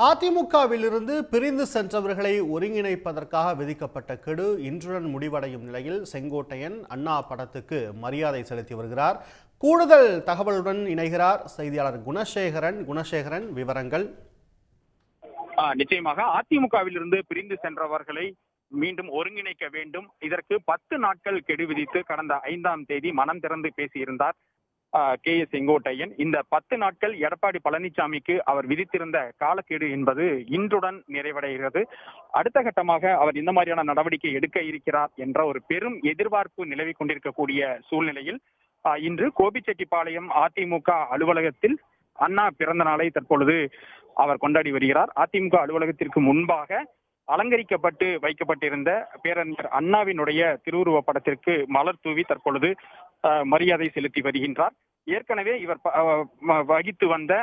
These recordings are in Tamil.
அதிமுகவிலிருந்து பிரிந்து சென்றவர்களை ஒருங்கிணைப்பதற்காக விதிக்கப்பட்ட கெடு இன்றுடன் முடிவடையும் நிலையில் செங்கோட்டையன் அண்ணா படத்துக்கு மரியாதை செலுத்தி வருகிறார். கூடுதல் தகவலுடன் இணைகிறார் செய்தியாளர் குணசேகரன். விவரங்கள். நிச்சயமாக அதிமுகவிலிருந்து பிரிந்து சென்றவர்களை மீண்டும் ஒருங்கிணைக்க வேண்டும். இதற்கு 10 நாட்கள் கெடு விதித்து கடந்த 5ஆம் தேதி மனம் திறந்து பேசியிருந்தார் KA செங்கோட்டையன். இந்த 10 நாட்கள் எடப்பாடி பழனிசாமிக்கு அவர் விதித்திருந்த காலக்கெடு என்பது இன்றுடன் நிறைவடைகிறது. அடுத்த கட்டமாக அவர் இந்த மாதிரியான நடவடிக்கை எடுக்க இருக்கிறார் என்ற ஒரு பெரும் எதிர்பார்ப்பு நிலவி கொண்டிருக்கக்கூடிய சூழ்நிலையில் இன்று கோபிச்செட்டிப்பாளையம் அதிமுக அலுவலகத்தில் அண்ணா பிறந்த நாளை தற்பொழுது அவர் கொண்டாடி வருகிறார். அதிமுக அலுவலகத்திற்கு முன்பாக அலங்கரிக்கப்பட்டு வைக்கப்பட்டிருந்த பேரறிஞர் அண்ணாவினுடைய திருவுருவ படத்திற்கு மலர் தூவி தற்பொழுது மரியாதை செலுத்தி வருகின்றார். ஏற்கனவே இவர் வகித்து வந்த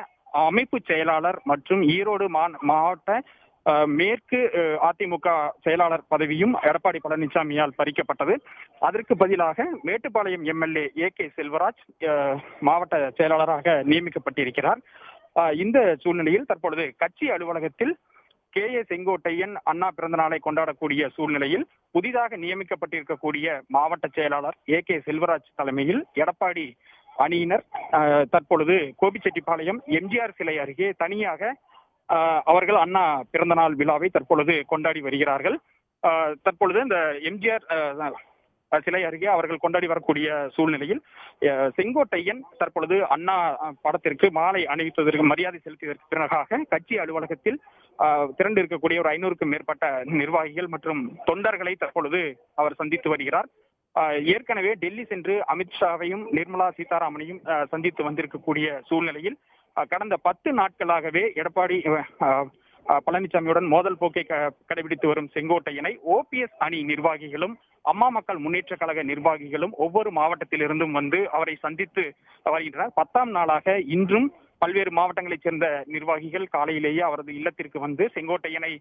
அமைப்பு செயலாளர் மற்றும் ஈரோடு மாவட்ட மேற்கு அதிமுக செயலாளர் பதவியும் எடப்பாடி பழனிசாமியால் பறிக்கப்பட்டது. அதற்கு பதிலாக மேட்டுப்பாளையம் MLA AK செல்வராஜ் மாவட்ட செயலாளராக நியமிக்கப்பட்டிருக்கிறார். இந்த சூழ்நிலையில் தற்பொழுது கட்சி அலுவலகத்தில் KA செங்கோட்டையன் அண்ணா பிறந்த நாளை கொண்டாடக்கூடிய சூழ்நிலையில் புதிதாக நியமிக்கப்பட்டிருக்கக்கூடிய மாவட்ட செயலாளர் AK செல்வராஜ் தலைமையில் எடப்பாடி அணியினர் தற்பொழுது கோபிச்செட்டிப்பாளையம் MGR சிலை அருகே தனியாக அவர்கள் அண்ணா பிறந்த நாள் விழாவை தற்பொழுது கொண்டாடி வருகிறார்கள். தற்பொழுது இந்த MGR சிலை அருகே அவர்கள் கொண்டாடி வரக்கூடிய சூழ்நிலையில் செங்கோட்டையன் தற்பொழுது அண்ணா படத்திற்கு மாலை அணிவித்ததற்கு மரியாதை செலுத்தியதற்கு பிறகாக கட்சி அலுவலகத்தில் திரண்டு இருக்கக்கூடிய ஒரு 500க்கும் மேற்பட்ட நிர்வாகிகள் மற்றும் தொண்டர்களை தற்பொழுது அவர் சந்தித்து வருகிறார். ஏற்கனவே டெல்லி சென்று அமித்ஷாவையும் நிர்மலா சீதாராமனையும் சந்தித்து வந்திருக்கக்கூடிய சூழ்நிலையில் கடந்த 10 நாட்களாகவே எடப்பாடி பழனிசாமியுடன் மோதல் போக்கை கடைபிடித்து வரும் செங்கோட்டையனை OPS அணி நிர்வாகிகளும் அம்மா மக்கள் முன்னேற்ற கழக நிர்வாகிகளும் ஒவ்வொரு மாவட்டத்திலிருந்தும் வந்து அவரை சந்தித்து வருகின்றனர். 10ஆம் நாளாக இன்றும் பல்வேறு மாவட்டங்களைச் சேர்ந்த நிர்வாகிகள் காலையிலேயே அவரது இல்லத்திற்கு வந்து செங்கோட்டையனை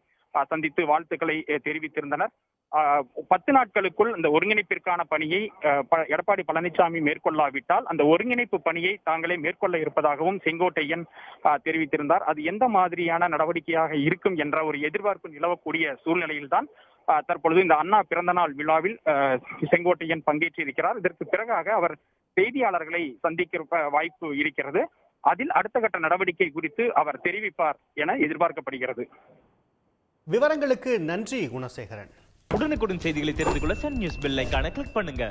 சந்தித்து வாழ்த்துக்களை தெரிவித்திருந்தனர். 10 நாட்களுக்குள் இந்த ஒருங்கிணைப்பிற்கான பணியை எடப்பாடி பழனிசாமி மேற்கொள்ளாவிட்டால் அந்த ஒருங்கிணைப்பு பணியை தாங்களே மேற்கொள்ள இருப்பதாகவும் செங்கோட்டையன் தெரிவித்திருந்தார். அது எந்த மாதிரியான நடவடிக்கையாக இருக்கும் என்ற ஒரு எதிர்பார்ப்பு நிலவக்கூடிய சூழ்நிலையில்தான் தற்பொழுது இந்த அண்ணா பிறந்தநாள் விழாவில் செங்கோட்டையன் பங்கேற்றிருக்கிறார். இதற்கு பிறகாக அவர் செய்தியாளர்களை சந்திக்க வாய்ப்பு இருக்கிறது. அதில் அடுத்த கட்ட நடவடிக்கை குறித்து அவர் தெரிவிப்பார் என எதிர்பார்க்கப்படுகிறது. விவரங்களுக்கு நன்றி குணசேகரன். உடனுக்குடன் செய்திகளை தெரிந்து கொள்ள சன் நியூஸ் பெல் ஐகானை கிளிக் பண்ணுங்க.